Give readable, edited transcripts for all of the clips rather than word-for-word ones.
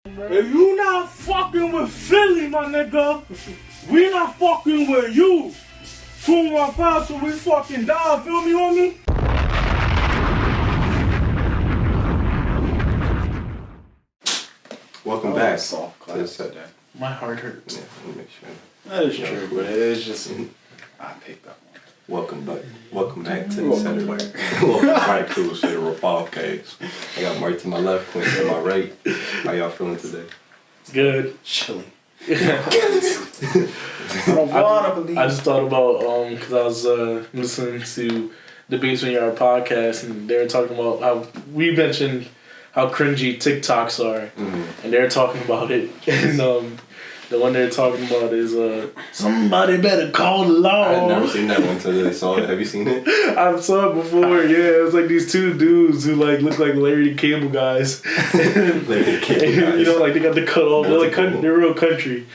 If you not fucking with Philly, my nigga, we not fucking with you. 215 till we fucking die, feel me, homie? Welcome back to the set. My heart hurts. Yeah, let me make sure. That is true, but it is just I picked up one. Welcome back to the center. Welcome back to the center of podcast. I got Mark to my left, Quinn to my right. How y'all feeling today? Good. Chilly. I just thought about because I was listening to the Basement Yard podcast, and they were talking about how we mentioned how cringy TikToks are, and they're talking about it, and the one they're talking about is somebody better call the law. I had never seen that one until I saw it. Have you seen it? I saw it before. Yeah, it was like these two dudes who like look like Larry the Cable Guys. Larry the Cable Guys. You know, like they got the cut off. They're like they're real country,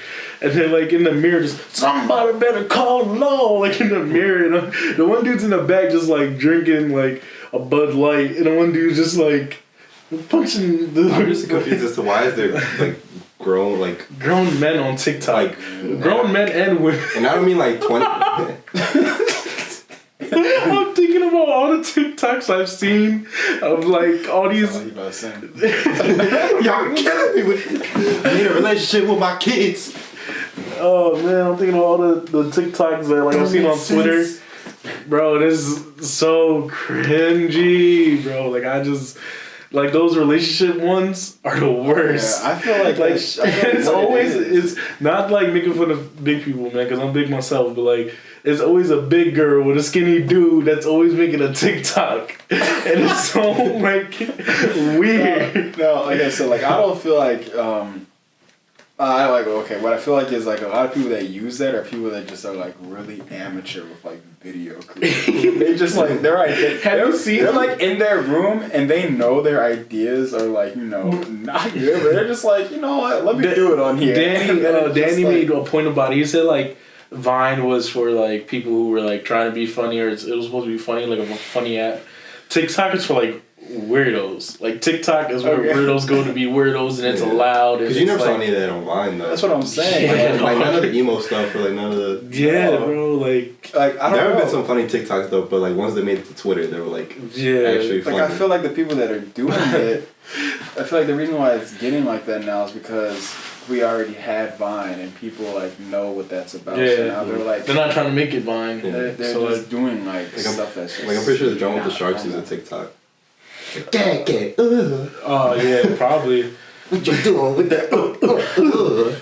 and they're like in the mirror, just somebody better call the law. Like in the mirror, and the one dude's in the back just like drinking like a Bud Light, and the one dude's just like punching the. I'm just confused as to why is there like grown men on TikTok, like grown men and women. And I don't mean like 20. I'm thinking about all the TikToks I've seen of like all these. Y'all killing me with. I need a relationship with my kids. Oh man, I'm thinking of all the TikToks that like I've seen on Twitter. Bro, this is so cringy, bro. Like I just. Like those relationship ones are the worst. Yeah, I feel like it's always it's not like making fun of big people, man, because I'm big myself. But like it's always a big girl with a skinny dude that's always making a TikTok, and it's so like weird. No, like I said, like I don't feel like what I feel like is like a lot of people that use that are people that just are like really amateur with like video creation. They just like they're like in their room and they know their ideas are like, you know, not good, but they're just like, you know what, let me do it on here. Danny made a point about it. He said like Vine was for like people who were like trying to be funny, or it was supposed to be funny, like a funny app. TikTok is for like weirdos. Like TikTok is where weirdos go to be weirdos, and it's allowed. Because you never saw any of that on Vine though. That's what I'm saying. Yeah, like none of the emo stuff, or like none of the. Yeah, bro. Like I don't know. There have been some funny TikToks though, but like once they made it to Twitter, they were like actually funny. Like I feel like the people that are doing it, I feel like the reason why it's getting like that now is because we already had Vine and people like know what that's about. Yeah, so now they're not trying to make it Vine. They're so just doing like stuff that's just, like I'm pretty sure the drama with the sharks is a TikTok. Oh yeah, probably. What you doing with that?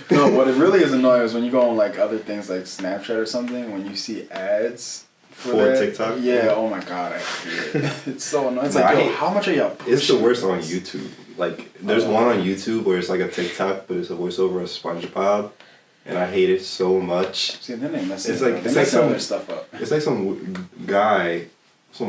No, what it really is annoying is when you go on like other things like Snapchat or something, when you see ads for TikTok. Yeah, oh my god, I hate it. It's so annoying. It's like, how much are y'all pushing? It's the worst on YouTube. Like, there's one on YouTube where it's like a TikTok, but it's a voiceover of SpongeBob, and I hate it so much. See, then they mess it it's up. like They it's mess like other stuff up. It's like some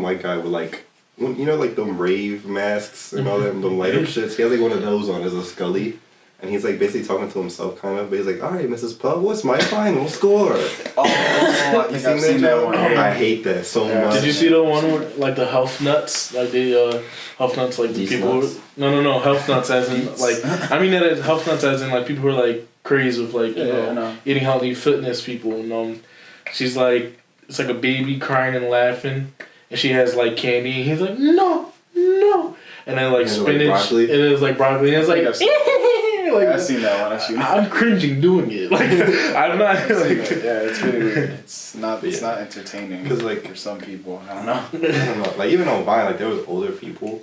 white guy with like, you know, like them rave masks and all them light up shits. He has like one of those on as a Scully. And he's like basically talking to himself kind of, but he's like, all right, Mrs. Puff, what's my final score? I think I've seen that one. I hate that so much. Did you see the one with like the health nuts? Like the health nuts, like the people nuts? No, health nuts as in like, I mean that is health nuts as in like people who are like crazy with like, you know, eating healthy fitness people. And she's like, it's like a baby crying and laughing, and she has like candy, and he's like, no. And then like spinach, and it's like broccoli, and it's like, like, I've seen that one. I'm cringing doing it. Like I'm not like. Yeah, it's really weird. It's not entertaining. Because like for some people, I don't know. Like even on Vine, like there was older people,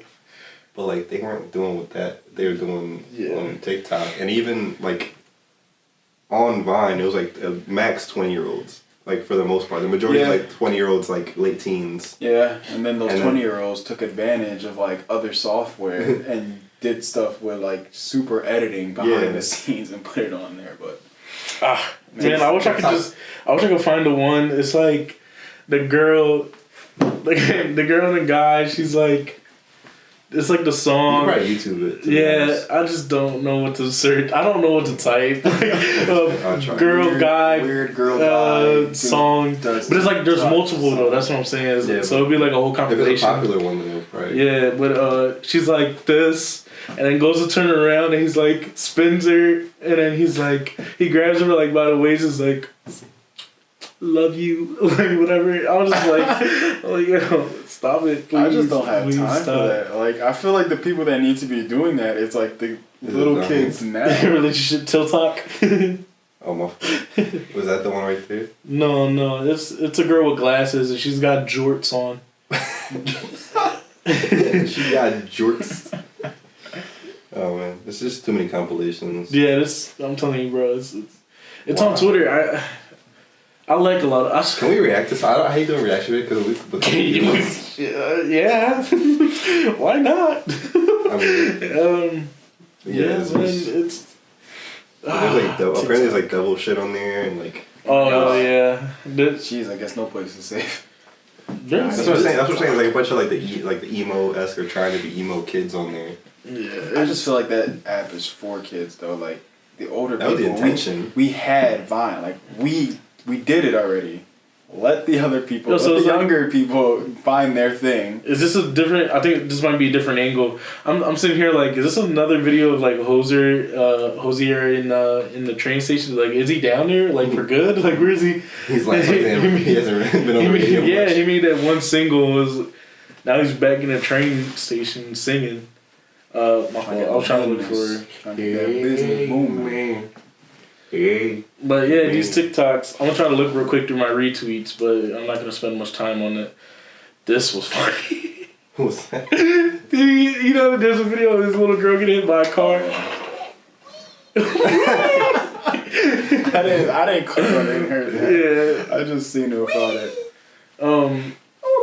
but like they weren't doing what they were doing on TikTok, and even like on Vine, it was like max 20-year-olds. Like for the most part, the majority is like 20-year-olds, like late teens. Yeah, and then those 20-year-olds took advantage of like other software and did stuff with like super editing behind the scenes and put it on there. But man, I wish I could find the one. It's like the girl and the guy. She's like. It's like the song. You probably YouTube it. I just don't know what to search. I don't know what to type. Weird girl guy song. But it's like there's multiple though. That's what I'm saying. So it'd be like a whole compilation. If it's a popular one, then right? Yeah, but she's like this, and then goes to turn around and he's like spins her and then he's like he grabs her like by the waist is like love you like whatever. I was just like yo, stop it please. I just don't have time stop. for that. Like I feel like the people that need to be doing that, it's like the little kids now. Relationship TikTok. Oh my! Was that the one right there? No, it's a girl with glasses and she's got jorts on. She got jorts. Oh man, there's just too many compilations. Yeah, I'm telling you, bro. It's on Twitter. I like a lot of. Can we react to this? I hate doing reaction videos because yeah. Why not? I mean, yeah, man, it's. There's like apparently there's like double shit on there and like. Oh yeah. Jeez, I guess no place is safe. That's what I'm saying. That's what I'm saying. Like a bunch of like the emo-esque or trying to be emo kids on there. Yeah, I just feel like that app is for kids though. Like the older that people, was the intention. We had Vine. Like we did it already. Let the other people, let the younger people find their thing. Is this a different? I think this might be a different angle. I'm sitting here like, is this another video of like Hosier in the train station? Like, is he down there like for good? Like, where is he? He's like he hasn't been on radio much. Yeah, he made that one single. Now he's back in the train station singing. My fault. I was trying to look for. Business booming. But yeah, these TikToks. I'm gonna try to look real quick through my retweets, but I'm not gonna spend much time on it. This was funny. What was that? You know, there's a video of this little girl getting hit by a car. I didn't click on it. I didn't hear that. Yeah, I just seen it about it. Oh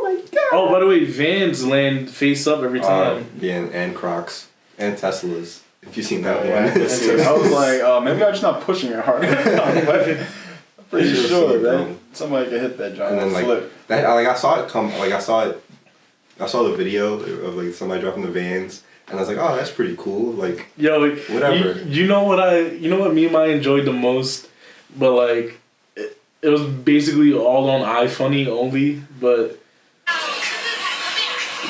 my god. Oh, by the way, Vans land face up every time. Yeah, and Crocs and Teslas. If you've seen that one. I was like, maybe I'm just not pushing it hard. I'm pretty sure that somebody could hit that John. And then flip. that, like I saw it come, like I saw the video of like somebody dropping the Vans, and I was like, oh, that's pretty cool. Like, yo, like, whatever. You know what meme I enjoyed the most, but like, it was basically all on iFunny only, but.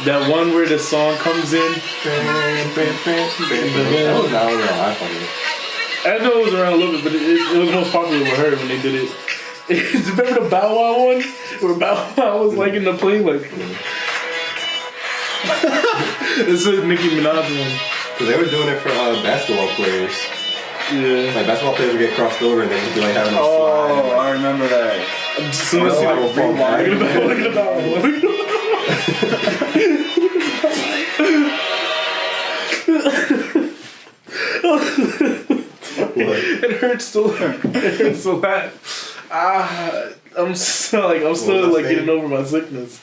That one where the song comes in. That was not around iPhone. I know it was around a little bit, but it was most popular with her when they did it. Remember the Bow Wow one? Where Bow Wow was like in the plane, like. This is Nicki Minaj one. Because they were doing it for basketball players. Yeah. Like basketball players would get crossed over and they would be like having a slide. Oh, I remember that. Look at the Bow Wow. It hurts to laugh. I'm still getting over my sickness.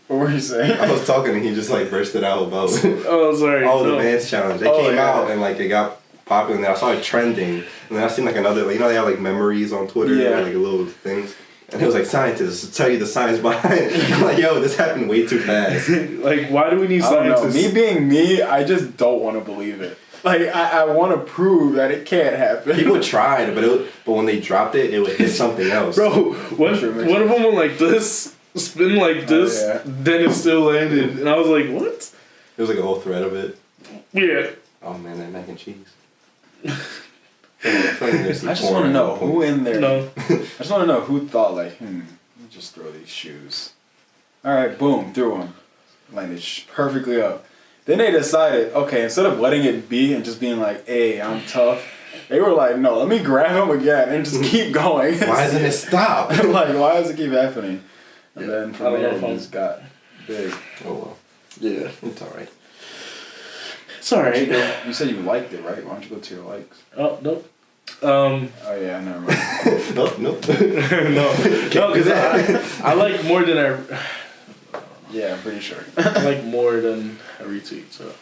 What were you saying? I was talking and he just like bursted out about oh sorry. The Vans challenge. They came out and like it got popular and then I saw it trending and then I seen like another, like, you know, they have like memories on Twitter, like little things. And it was like scientists tell you the science behind it. I'm like, yo, this happened way too fast. Like, why do we need scientists? Me being me, I just don't want to believe it. Like, I want to prove that it can't happen. People tried, but when they dropped it, it would hit something else. Bro, one of them went like this, spin like this, then it still landed. And I was like, what? There was like a whole thread of it. Yeah. Oh man, that mac and cheese. I just want to know who in there. No. I just want to know who thought like, let me just throw these shoes. All right, boom, threw them, landed perfectly up. Then they decided, okay, instead of letting it be and just being like, hey, I'm tough, they were like, no, let me grab him again and just keep going. Why doesn't it stop? Like, why does it keep happening? And then from there, it just got big. Oh well. Yeah. It's alright. It's alright. You said you liked it, right? Why don't you go to your likes? Oh, nope. Oh yeah, never mind. Nope. No, because I like more than I. Yeah, I'm pretty sure. I like more than a retweet. So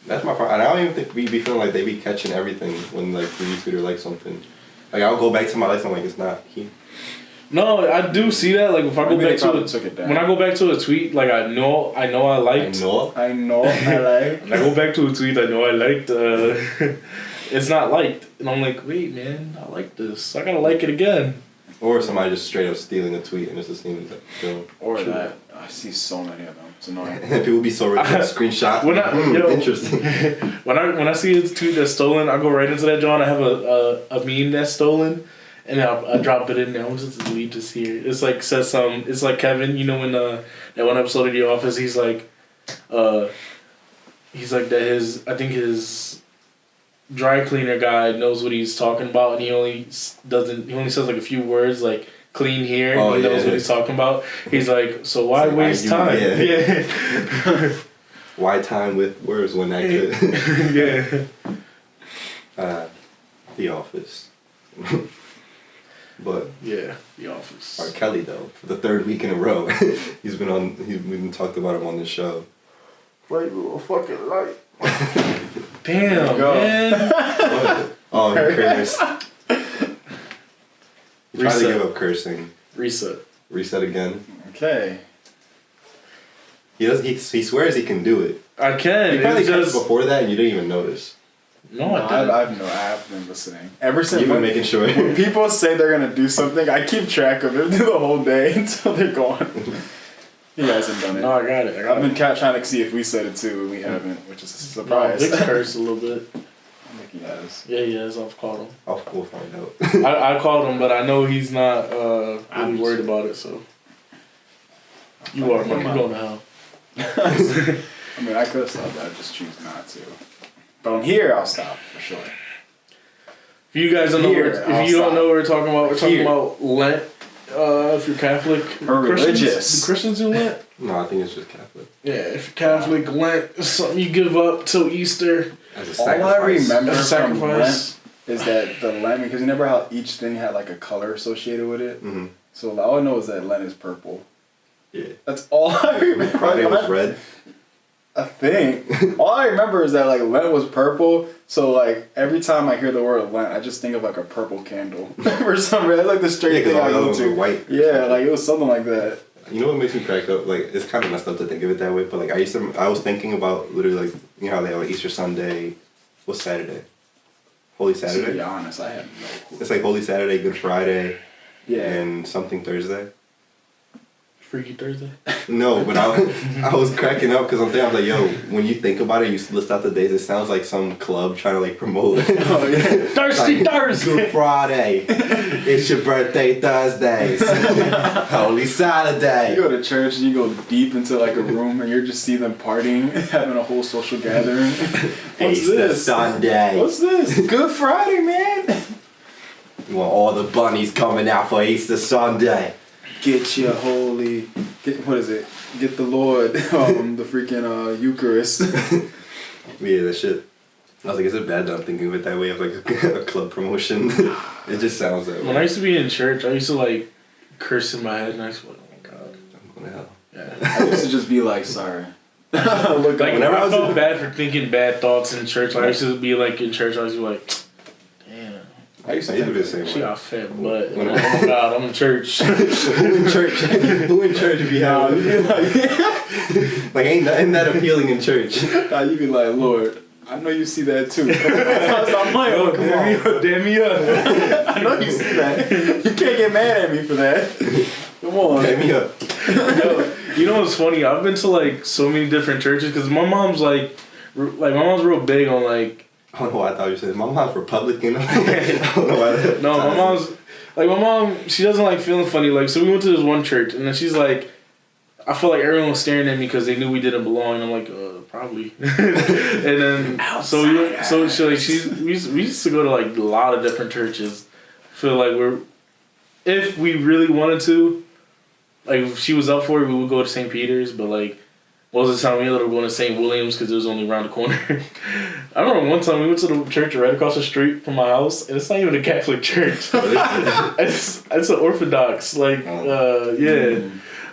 that's my problem. And I don't even think we be feeling like they be catching everything when like we retweet or like something. Like I'll go back to my likes. I'm like, it's not here. No, I do see that. Like if I go back to when I go back to a tweet, like I know I liked. I like. When I go back to a tweet, I know I liked. It's not liked, and I'm like, wait, man, I like this. I gotta like it again. Or somebody just straight up stealing a tweet and just listening to them. Or that. I see so many of them. It's annoying. And people be so ready to screenshot. Interesting. When I see a tweet that's stolen, I go right into that, John. I have a meme that's stolen, and I drop it in there. I'm just delete this here. It's like says some. It's like Kevin. You know when that one episode of The Office, he's like that his dry cleaner guy knows what he's talking about, and he only says like a few words like clean here, and he knows what he's talking about. He's like, so why waste time? Yeah. Why time with words when I could? Yeah. The Office. But yeah, The Office. R. Kelly though, for the third week in a row, we've been talked about him on this show. Right, we will fucking light. Damn, man. Oh, he cursed. He tried to Reset. give up cursing. Reset again. Okay. He swears he can do it. I can. He probably It's cursed just before that and you didn't even notice. no, I didn't. I've been listening. Ever since You've been making sure. when people say they're gonna do something, I keep track of it through the whole day until they're gone. You guys haven't done it. No, I got it. I've been trying to see if we said it too, and we haven't, which is a surprise. Vic cursed a little bit. I think he has. Yeah, he has. I've called him. We'll find out. I called him, but I know he's not really worried about it. So you are. You're going to hell. I mean, I could have stopped. I just choose not to. But I'm here. I'll stop for sure. If you guys don't know, if you don't know what we're talking about, we're talking Here. about Lent. If you're Catholic Or religious. do Christians do Lent? No, I think it's just Catholic. Yeah, if you're Catholic, Lent is something you give up till Easter. As a All I sacrifice. remember As a from sacrifice. Lent is that the Lent, because you remember how each thing had like a color associated with it? Mm-hmm. So all I know is that Lent is purple. Yeah. That's all I remember. Friday was red. I think. All I remember is that like Lent was purple, so like every time I hear the word Lent, I just think of like a purple candle. For some reason, that's like the straight thing I go to. White. Yeah, like it was something like that. You know what makes me crack up? Like, it's kind of messed up to think of it that way, but like I was thinking about literally like, you know how they have like Easter Sunday, what's Saturday? Holy To Saturday? be honest, I have no clue. It's like Holy Saturday, Good Friday, Yeah. and something Thursday. Freaky Thursday. No, but I was cracking up because I was like, yo, when you think about it, you list out the days, it sounds like some club trying to like promote. Oh yeah. Thirsty Like, Thursday. Good Friday. It's your birthday Thursdays. Holy Saturday. You go to church and you go deep into like a room and you just see them partying, having a whole social gathering. What's Easter this? Sunday. What's this? Good Friday, man. You want all the bunnies coming out for Easter Sunday. Get your holy, what is it? Get the Lord, the freaking Eucharist. Yeah, that shit. I was like, is it bad that I'm thinking of it that way of like a club promotion? It just sounds that way. When I used to be in church, I used to like curse in my head, and I used to be like, oh my god. I'm going to hell. Yeah. I used to just be like, sorry. Look, Like whenever I I was felt in- bad for thinking bad thoughts in church. Like I used to be like in church, I used to be like, damn, I used to I used to think be the same she way. got fat butt. When- Oh my god, I'm in church. Who in church? Who in church would be like, ain't nothing that appealing in church. you'd be like, Lord, I know you see that too. I'm like, oh, come on. Damn me up. I know you see that. You can't get mad at me for that. Come on. Hit me up. Yo, you know what's funny? I've been to like so many different churches because my mom's like my mom's real big on like. I don't know why I thought you said my mom's Republican. I don't know why. No, my mom's like my mom. She doesn't like feeling funny. Like so, we went to this one church and then she's like, I feel like everyone was staring at me because they knew we didn't belong. And I'm like, probably. And then we used to go to like a lot of different churches. Feel like if we really wanted to, like if she was up for it, we would go to St. Peter's. But like most of the time we ended up going to St. William's because it was only around the corner. I remember one time we went to the church right across the street from my house, and it's not even a Catholic church. it's an Orthodox, like yeah.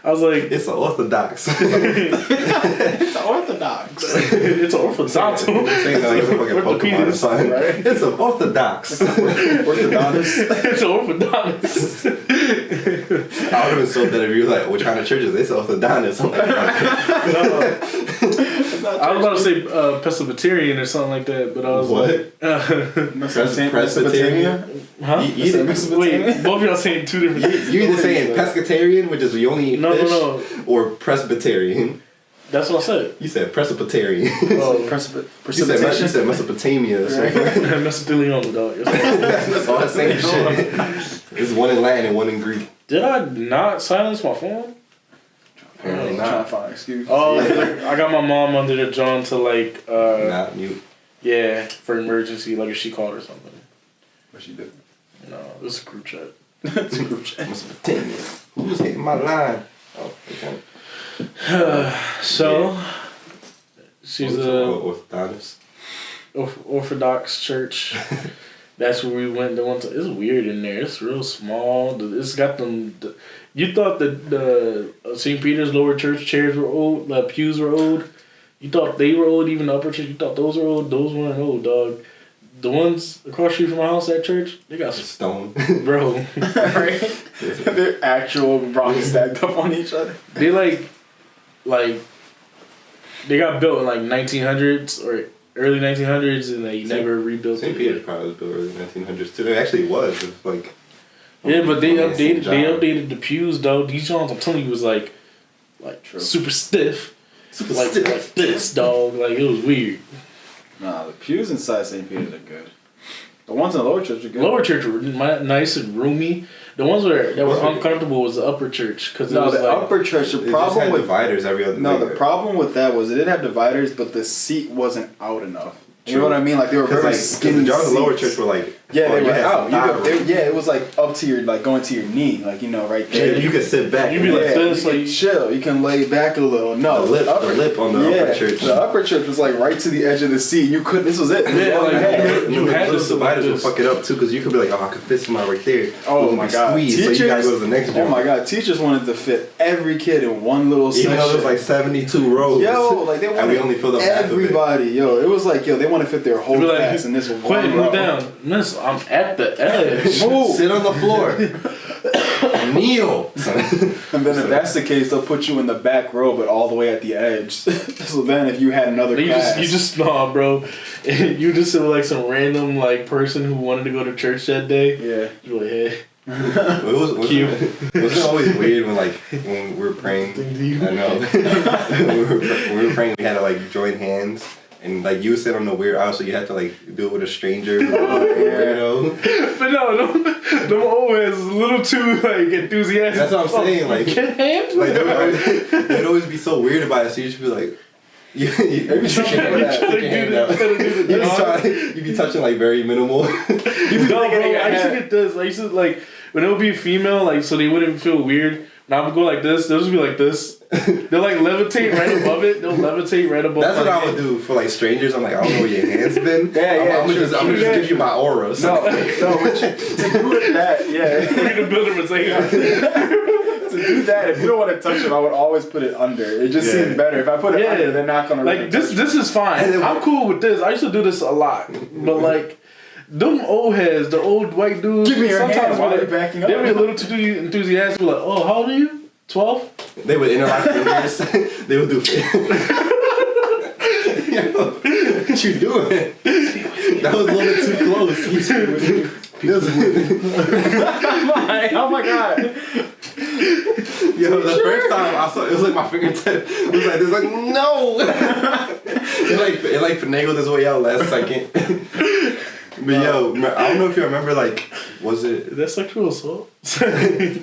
I was like, it's an Orthodox. It's Orthodox. it's an Orthodox. Saying that like it's a fucking Pokemon or something. Right? It's an Orthodox. Orthodontist. It's an Orthodox. I would have been so dead if you were like, what kind of church is this? Orthodontist. I'm like, That's I was about to say Presbyterian or something like that, but I was what? Mesopotamia? Huh? Wait, both of y'all saying two different things. You either saying pescatarian, which is you only eat fish, no. or Presbyterian. That's what I said. You said Presbyterian. Oh, you said Mesopotamia. Right? Mesothelioma, dog. That's all the same shit. It's one in Latin and one in Greek. Did I not silence my phone? Apparently Trying not. to find an excuse. Oh, I got my mom under the John to like. Not mute. Yeah, for emergency, like if she called or something. What she did? No, it was a group chat. It's a group chat. Mesopotamia. Who's hitting my line? Oh, okay. So, she's Orthodox. Orthodox church. That's where we went. It's weird in there. It's real small. It's got them. You thought that the St. Peter's lower church chairs were old. The pews were old. You thought they were old. Even the upper church. You thought those were old. Those weren't old, dog. The ones across the street from my house at church, they got stone, bro. Right? They're actual rocks stacked up on each other. They like they got built in like 1900s or early 1900s, and they never rebuilt. St. Peter's probably was built early 1900s too. It actually was. It was like. Yeah, but they updated the pews though. These Johns, I'm telling you, was like True. super stiff, like this dog. Like it was weird. Nah, the pews inside St. Peter's are good. The ones in the lower church are good. Lower church were nice and roomy. The ones that were uncomfortable was the upper church because the upper church. The problem with dividers every other. No, the problem with that was it didn't have dividers, but the seat wasn't out enough. You know what I mean? Like they were very skinny. The John, the lower church were like they were out. It was like up to your going to your knee, like right there. Yeah, you could sit back. You be like this, you can chill. You can lay back a little. No, the lip on the upper church. The upper church was like right to the edge of the seat. You couldn't. This was it. You had those dividers would fuck it up too, because you could be like, oh, I could fit somebody right there. Oh my god, squeeze, teachers, so you gotta go to the next. Oh my god, teachers wanted to fit every kid in one little section. Even though there's like 72 rows. Yo, like they wanted and we only filled up everybody. Yo, it was like they want to fit their whole class in this one. Quit, move down. Miss, I'm at the edge. Move. Sit on the floor. Kneel. And then if that's the case, they'll put you in the back row, but all the way at the edge. So then, if you had another class, you just bro. You just sit with like some random like person who wanted to go to church that day. Yeah. You're like, hey. Was it always weird when we were praying? I know. when we were praying, we had to like join hands. And like you sit on the weird aisle, so you have to like do it with a stranger, you know. But no, them old heads is a little too like enthusiastic. That's what I'm saying. Like, they'd always be so weird about it. So you should be like, you be touching like very minimal. I used to get this. I used to like when it would be female, like so they wouldn't feel weird. Now I would go like this. They'll just be like this. They'll like levitate right above it. They'll levitate right above. That's what I would do for like strangers. I'm like, I don't know where your hands been. I'm gonna just give you my aura. So. No, to do that, we're gonna build a mosaic. To do that, if you don't want to touch them, I would always put it under. It just seems better. If I put it under, they're not gonna. Like this is fine. I'm cool with this. I used to do this a lot, but like. Them old heads, the old white dudes. Give me your hand while you're backing up. They were a little too enthusiastic. Like, oh, how old are you? 12? They would interlock fingers. They would do. Yo, what you doing? That was a little bit too close. Oh my god. Yo, the first time I saw it was like my fingertip. It was like, like no. it like finagled his way out last second. But yo, I don't know if you remember, like, was it... Is that sexual assault?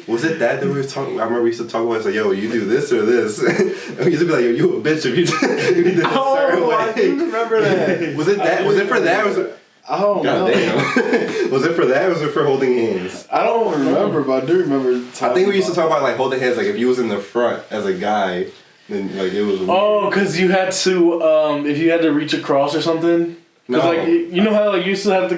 Was it that we were talking... I remember we used to talk about, it's like, yo, you do this or this. And we used to be like, yo, you a bitch if you did this certain way. I do remember that. Was it that? Was it for that? Was it... Oh, God damn. Was it for that or was it for holding hands? I don't remember, but I do remember... I think we used to talk about, like, holding hands, like, if you was in the front as a guy, then, like, it was weird. Oh, because you had to, if you had to reach across or something... Because, like, you know how, like, you used to have to...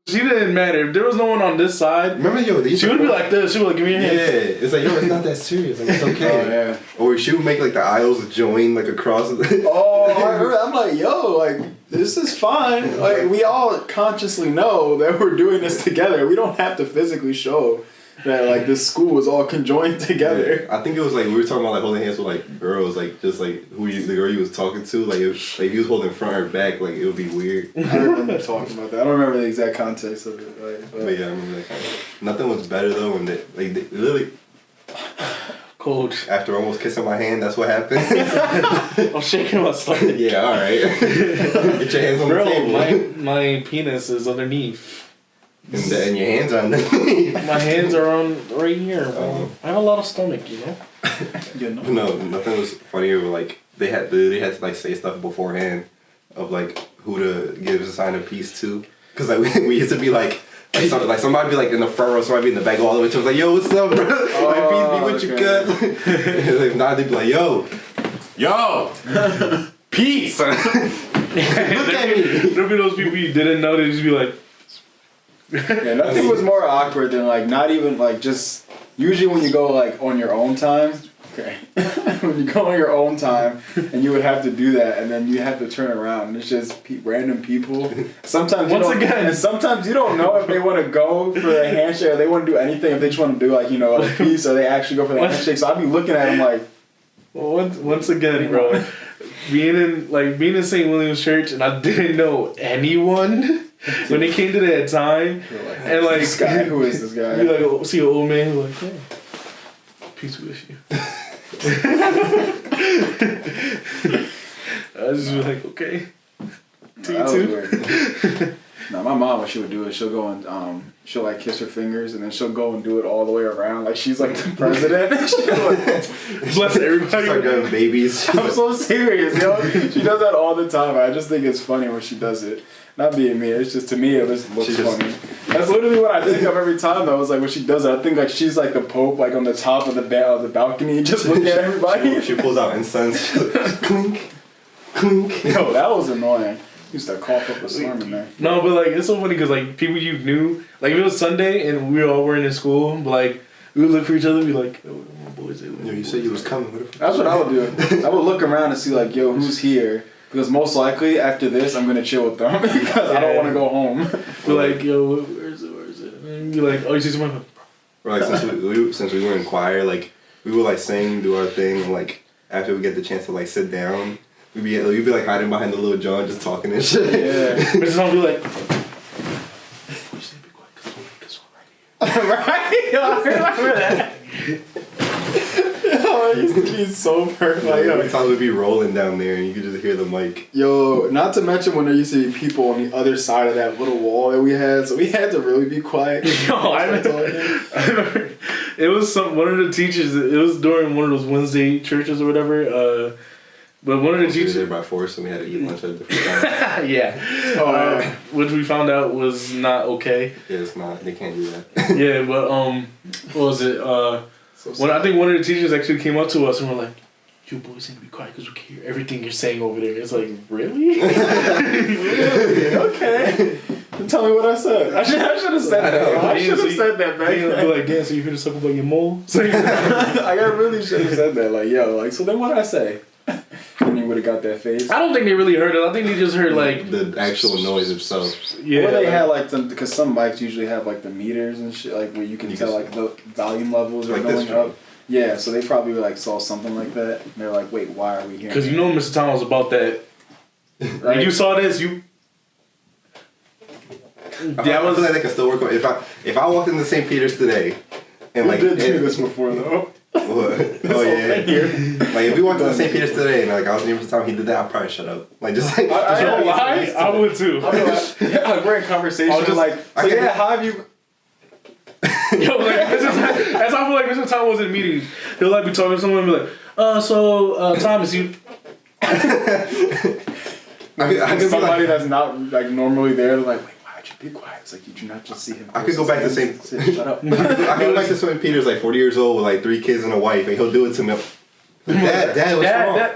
she didn't matter. If there was no one on this side... Remember, yo, she would be like this. She would, like, give me your hand. Yeah. It's like, yo, it's not that serious. Like, it's okay. Oh, yeah. Or she would make, like, the aisles join, like, across... I heard. I'm like, yo, like, this is fine. Like, we all consciously know that we're doing this together. We don't have to physically show that like this school was all conjoined together. Yeah. I think it was like we were talking about like holding hands with like girls, like just like the girl you was talking to, like if like he was holding front or back, like it would be weird. I remember talking about that. I don't remember the exact context of it. Like, but yeah, I remember that kind of. Nothing was better though when they literally. Cold. After almost kissing my hand, that's what happened. I'm shaking my stomach. Yeah, all right. Get your hands on the table. My penis is underneath. And your hands are underneath. My hands are on right here. I have a lot of stomach, you know. No, nothing was funnier. But like they had to like say stuff beforehand of like who to give a sign of peace to, because like we used to be like somebody be like in the front row, somebody be in the back all the way to us like, yo, what's up, bro? Like, peace be with you, cuz. Like, nah, they'd be like, yo, peace. Look at me. There'll be those people you didn't know, they just be like. Yeah, nothing was more awkward than like not even like just usually when you go like on your own time. Okay. When you go on your own time and you would have to do that and then you have to turn around and it's just random people. Sometimes sometimes you don't know if they want to go for the handshake or they want to do anything, if they just want to do like, you know, a piece or they actually go for the handshake. So I'd be looking at them like, well, once again, bro, being in St. William's Church and I didn't know anyone when it came to that time, and like this guy, who is this guy? You like see an old man who's like, hey, peace with you. I just be like, okay. To you too. Now my mom, what she would do is she'll go and she'll like kiss her fingers and then she'll go and do it all the way around like she's like the president. Bless everybody. She's like going babies. I'm so serious, yo. She does that all the time. I just think it's funny when she does it. Not being me, it's just to me it looks funny. That's literally what I think of every time though. It's like when she does it, I think like she's like the Pope, like on the top of the balcony, just looking at everybody. She pulls out incense. Clink, clink. Yo, that was annoying. Used to cough up a storm in there. No, but like it's so funny because like people you knew, like if it was Sunday and we all weren't in school, but like we would look for each other and be like, oh, my boys. Yo, you said you was coming. That's what I would do. I would look around and see like, yo, who's here? Because most likely after this, I'm gonna chill with them because I don't want to go home. We're like, yo, where is it? And you're like, oh, you see someone? Or like since we were in choir, like we would like sing, do our thing, and like after we get the chance to like sit down, we'd be like hiding behind the little John, just talking and shit. Yeah. Mrs. Home be like, right? Yo, I remember that. Yo, it used to be so perfect. Like, every time we'd be rolling down there and you could just hear the mic. Yo, not to mention when there used to be people on the other side of that little wall that we had, so we had to really be quiet. Yo, I remember it was one of the teachers, it was during one of those Wednesday churches or whatever, but one of the teachers... We were there by force and we had to eat lunch at a different time. Yeah. Which we found out was not okay. Yeah, it's not. They can't do that. Yeah, but, what was it? I think one of the teachers actually came up to us and were like, you boys need to be quiet because we can hear everything you're saying over there. It's like, really? Really? Okay. Tell me what I said. I should have said that. I should have said that back then. Like, damn, so you hear something about your mole? I really should have said that. Like, yo, like, so then what I say? And you would have got that face. I don't think they really heard it. I think they just heard like the actual noise itself. Yeah. Or they had like because some mics usually have like the meters and shit, like where you can tell like the volume levels are like going up. Yeah, so they probably like saw something like that. And they're like, wait, why are we here? Because you know Mr. Tom was about that. Right? When you saw this, you... I feel like they can still work on it. If I walked into St. Peter's today and like... We did do this before though. What? Oh yeah. Like if we walked to St. Peter's today and like I was near Mr. Tom, he did that, I'd probably shut up. Like just like... I don't lie. I would too. We're in conversation. Just like, so yeah, how have you... Yo, like, that's how I feel like Mr. Tom was in meetings. He'll like be talking to someone and be like, Thomas, you... I could somebody that's not like normally there, like, wait, why'd you be quiet? It's like, did you not just see him? I could go back to St. Shut up. I could go back to St. Peter's like 40 years old with like 3 kids and a wife, and he'll do it to me. Dad, what's wrong?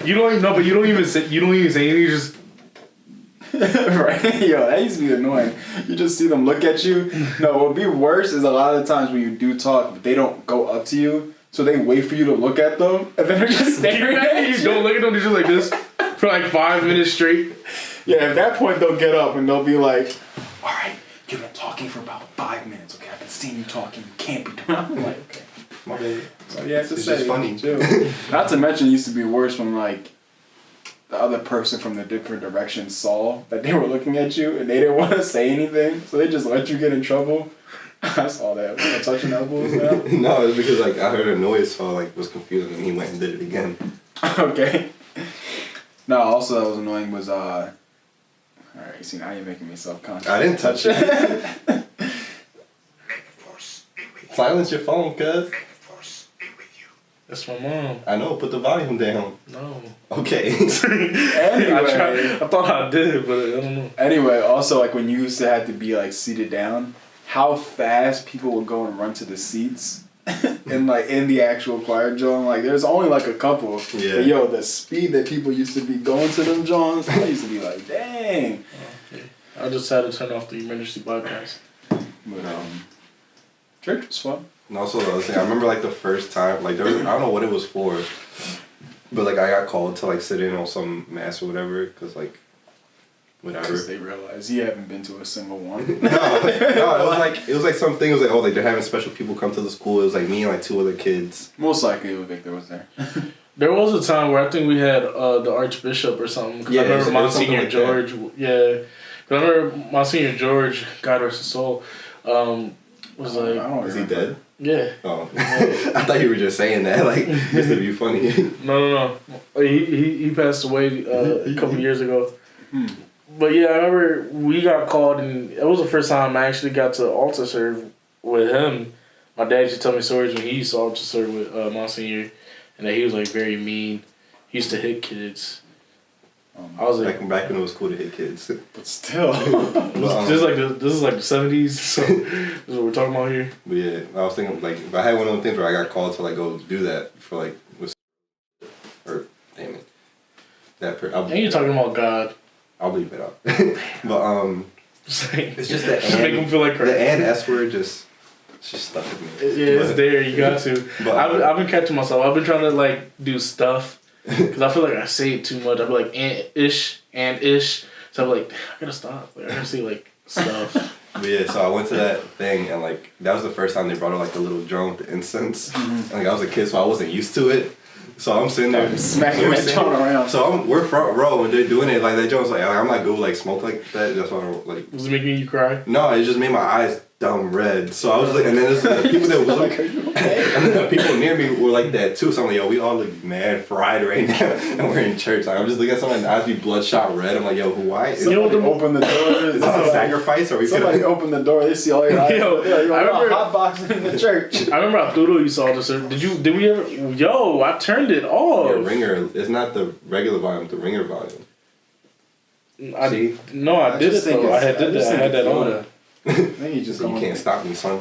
You don't even know, but you don't even say anything. You just right? Yo, that used to be annoying. You just see them look at you. No, what would be worse is a lot of the times when you do talk, but they don't go up to you, so they wait for you to look at them, and then they're just staring at you. You don't look at them. They're just like this. for like 5 minutes straight. Yeah, at that point they'll get up and they'll be like, all right, you've been talking for about 5 minutes. Okay, I've been seeing you talking. You can't be doing. I'm like, okay. My bad. So yeah, it's just funny. Chill. Not to mention, it used to be worse when like the other person from the different direction saw that they were looking at you and they didn't want to say anything, so they just let you get in trouble. I saw that. We're touching elbows now. No, it's because like I heard a noise, so I like was confused, and he went and did it again. Okay. No, also that was annoying was all right, see now you're making me self-conscious. I didn't touch it. Silence your phone, cuz. That's my mom. I know, put the volume down. No. Okay. Anyway. I thought I did, but I don't know. Anyway, also like when you used to have to be like seated down, how fast people would go and run to the seats and like in the actual choir John, like there's only like a couple. Yeah. But yo, the speed that people used to be going to them Johns, I used to be like, dang. Okay. I just had to turn off the emergency bypass. But church was fun. And also the other thing, I remember like the first time, like there was, I don't know what it was for, but like I got called to like sit in on some mass or whatever, cause like, whatever. Because they realized you haven't been to a single one. No, it was like something. It was like, oh, like they're having special people come to the school. It was like me and like 2 other kids. Most likely, Victor was there. There was a time where I think we had the Archbishop or something. Cause Yeah, I remember Monsignor like George. Yeah, cause I remember Monsignor George, God rest his soul, was like, Is he dead? Yeah. Oh, I thought you were just saying that like just to be funny. No. He passed away a couple years ago. But yeah, I remember we got called, and it was the first time I actually got to altar serve with him. My dad used to tell me stories when he used to altar serve with Monsignor, and that he was like very mean. He used to hit kids. I was like, back when it was cool to hit kids. But still. this is like the 70s, so this is what we're talking about here. But yeah, I was thinking like if I had one of those things where I got called to like go do that for like damn it, And you're talking about God. I'll leave it out. But it's just that make him feel like crazy. The and S word just stuck with me. It's there. You got to. But I've been catching myself. I've been trying to like do stuff because I feel like I say it too much. I'll be like and ish. So I'm like, I gotta stop. Like, I gotta say like stuff. But yeah, so I went to that thing and like that was the first time they brought out like the little drum with the incense. And like I was a kid, so I wasn't used to it. So I'm sitting there smacking that joint around. So we're front row and they're doing it like that. Joint's like I'm not good with like smoke like that. That's why I don't like. Was it making you cry? No, it just made my eyes dumb red. So I was like, and then the people that was like, and then the people near me were like that too. So I'm like, yo, we all look mad fried right now, and we're in church. Like I'm just looking at someone and eyes be bloodshot red. I'm like, yo, why? Somebody open the door. Is this a sacrifice? Or we somebody open the door. They see all your eyes. Yo, I remember hot boxing in the church. I remember Arturo you saw this. Did we ever? Yo, I turned it off. Yeah, ringer. It's not the regular volume. The ringer volume. I did it though. I had that on. Maybe just you can't stop me, son.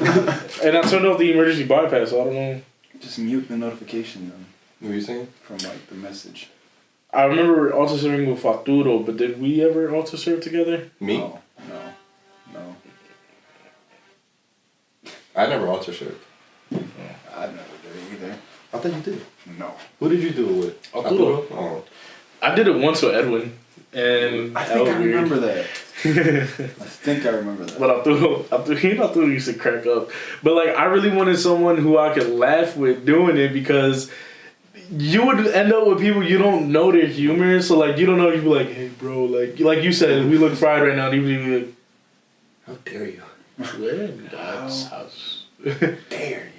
And I turned off the emergency bypass, so I don't know. Just mute the notification then. What were you saying? From like the message. I remember altar serving with Arturo, but did we ever altar serve together? Me? No. I never altar served. I never did it either. I thought you did. No. Who did you do it with? Arturo. Oh. I did it once with Edwin, and I think I remember that. But Arturo used to crack up. But like, I really wanted someone who I could laugh with doing it because you would end up with people you don't know their humor. So like, you don't know. You be like, hey, bro, like you said, we look fried right now. And you be like, how dare you? Dare you?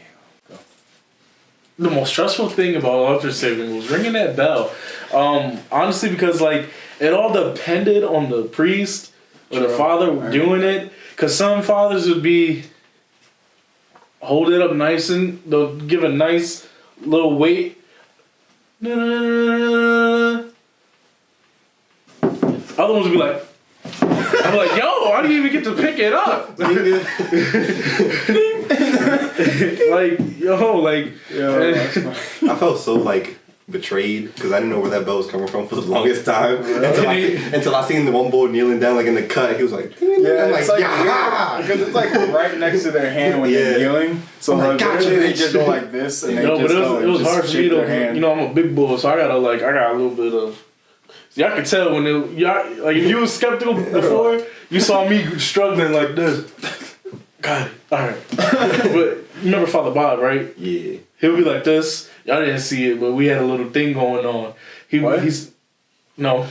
The most stressful thing about altar saving was ringing that bell. Honestly, because like it all depended on the priest or the father doing it. Cause some fathers would be hold it up nice and they'll give a nice little weight. Other ones would be like, I'm like, yo, I didn't even get to pick it up. I felt so like betrayed because I didn't know where that bell was coming from for the longest time until I seen the one boy kneeling down like in the cut. He was like, yeah, I'm it's like weird, because it's like right next to their hand when they're kneeling. So like, they just go like this and they just it was hard for me to. You know, I'm a big boy, so I got a little bit of Y'all could tell when y'all like if you was skeptical before, you saw me struggling like this. Got it. All right. But you remember Father Bob, right? Yeah. He'll be like this. Y'all didn't see it, but we had a little thing going on. He's no,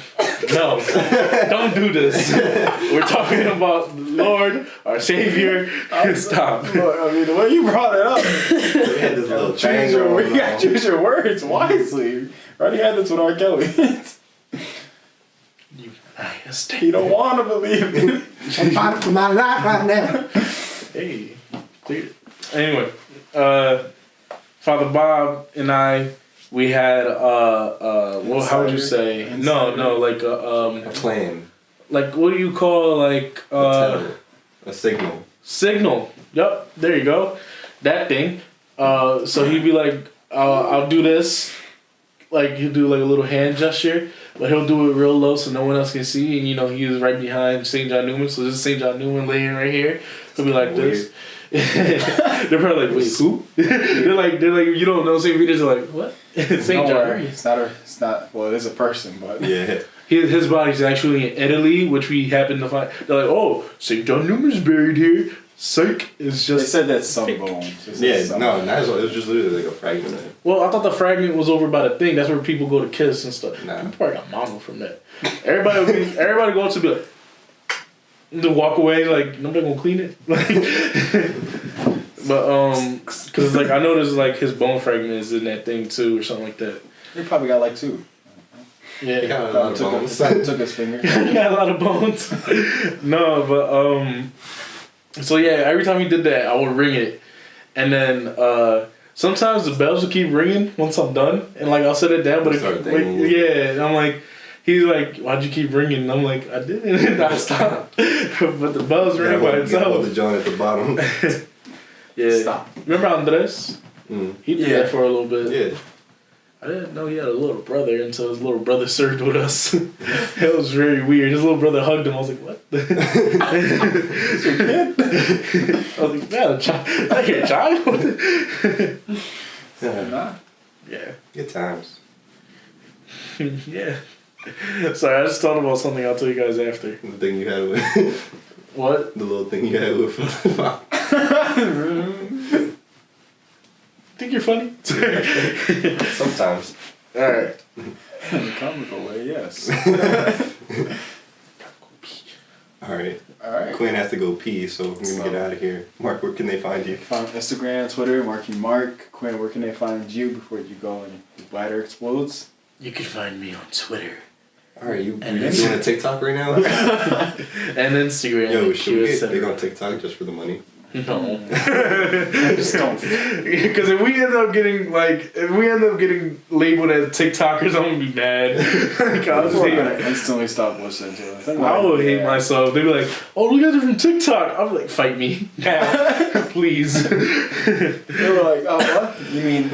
don't do this. We're talking about the Lord, our Savior. Stop. Look, I mean, the way you brought it up, We had this little triangle. you gotta choose your words wisely. I already had this with R. Kelly. You don't want to believe me. I'm fighting for my life right now. Hey. Anyway, Father Bob and I, we had well, how would you say? Insider? No, like A plan. like what do you call like A signal. Signal. Yep, there you go. That thing. So he'd be like, I'll do this. Like he'll do like a little hand gesture, but he'll do it real low so no one else can see. And you know he was right behind St. John Newman, so this is St. John Newman laying right here. He'll be like this. They're probably like, wait, who? they're like, you don't know St. Peter's. They're like, what? St. John. It's not. Well, it is a person, but Yeah. His body's actually in Italy, which we happen to find. They're like, oh, St. John Newman's buried here. Psych. It's just. they said that's some bones. No, not as well. It was just literally like a fragment of it. Well, I thought the fragment was over by the thing. That's where people go to kiss and stuff. Nah. People probably got mono from that. Everybody go to be like, to walk away like nobody gonna clean it. But cause like I noticed like his bone fragment is in that thing too or something like that. He probably got like 2. Yeah, He got a lot of bones. Took his finger. he got a lot of bones. No, but so yeah, every time he did that, I would ring it, and then sometimes the bells would keep ringing once I'm done, and like I'll set it down, but and I'm like. He's like, why'd you keep ringing? And I'm like, I didn't. I stopped. But the bells ring by itself. The joint at the bottom. Yeah. Stop. Remember Andres? He did that for a little bit. Yeah. I didn't know he had a little brother until his little brother served with us. It was very weird. His little brother hugged him. I was like, what? It's your kid? I was like, man, like your child? Yeah. Good times. Yeah. Sorry, I just thought about something I'll tell you guys after. The thing you had with... What? The little thing you had with... Think you're funny? Sometimes. Alright. In a comical way, yes. Alright. Alright. Quinn has to go pee, so we're gonna get out of here. Mark, where can they find you? Find Instagram, Twitter, Mark. Quinn, where can they find you before you go and your bladder explodes? You can find me on Twitter. Alright, you doing a TikTok right now? And Instagram. Yo, should we get big on TikTok just for the money? No. Just don't. Because if we end up getting labeled as TikTokers, I'm gonna be mad. Like, I'll just instantly stop listening to it. I will hate myself. They'd be like, "Oh, you guys are from TikTok." I'm like, "Fight me now, please." They were like, "Oh, what? You mean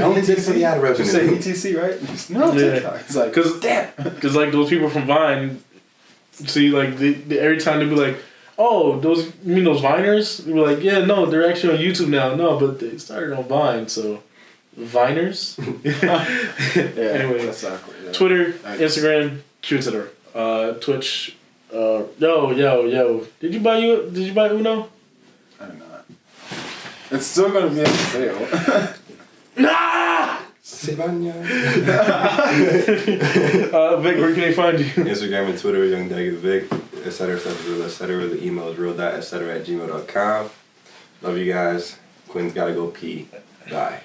only did for the ad revenue. You say ETC, right? No, TikTok." It's like, because like those people from Vine, see, like they every time they'd be like, "Oh, you mean those Viners?" We were like, "Yeah, no, they're actually on YouTube now." No, but they started on Vine, so Viners. Anyway, that's awkward. Yeah. Twitter, Instagram, Twitter, Twitch. Yo. Did you buy Uno? I did not. It's still gonna be on sale. Nah. Vic, where can they find you? Instagram and Twitter, Young Dag Vic, etc. The email is real.etc@gmail.com. Love you guys. Quinn's gotta go pee. Bye.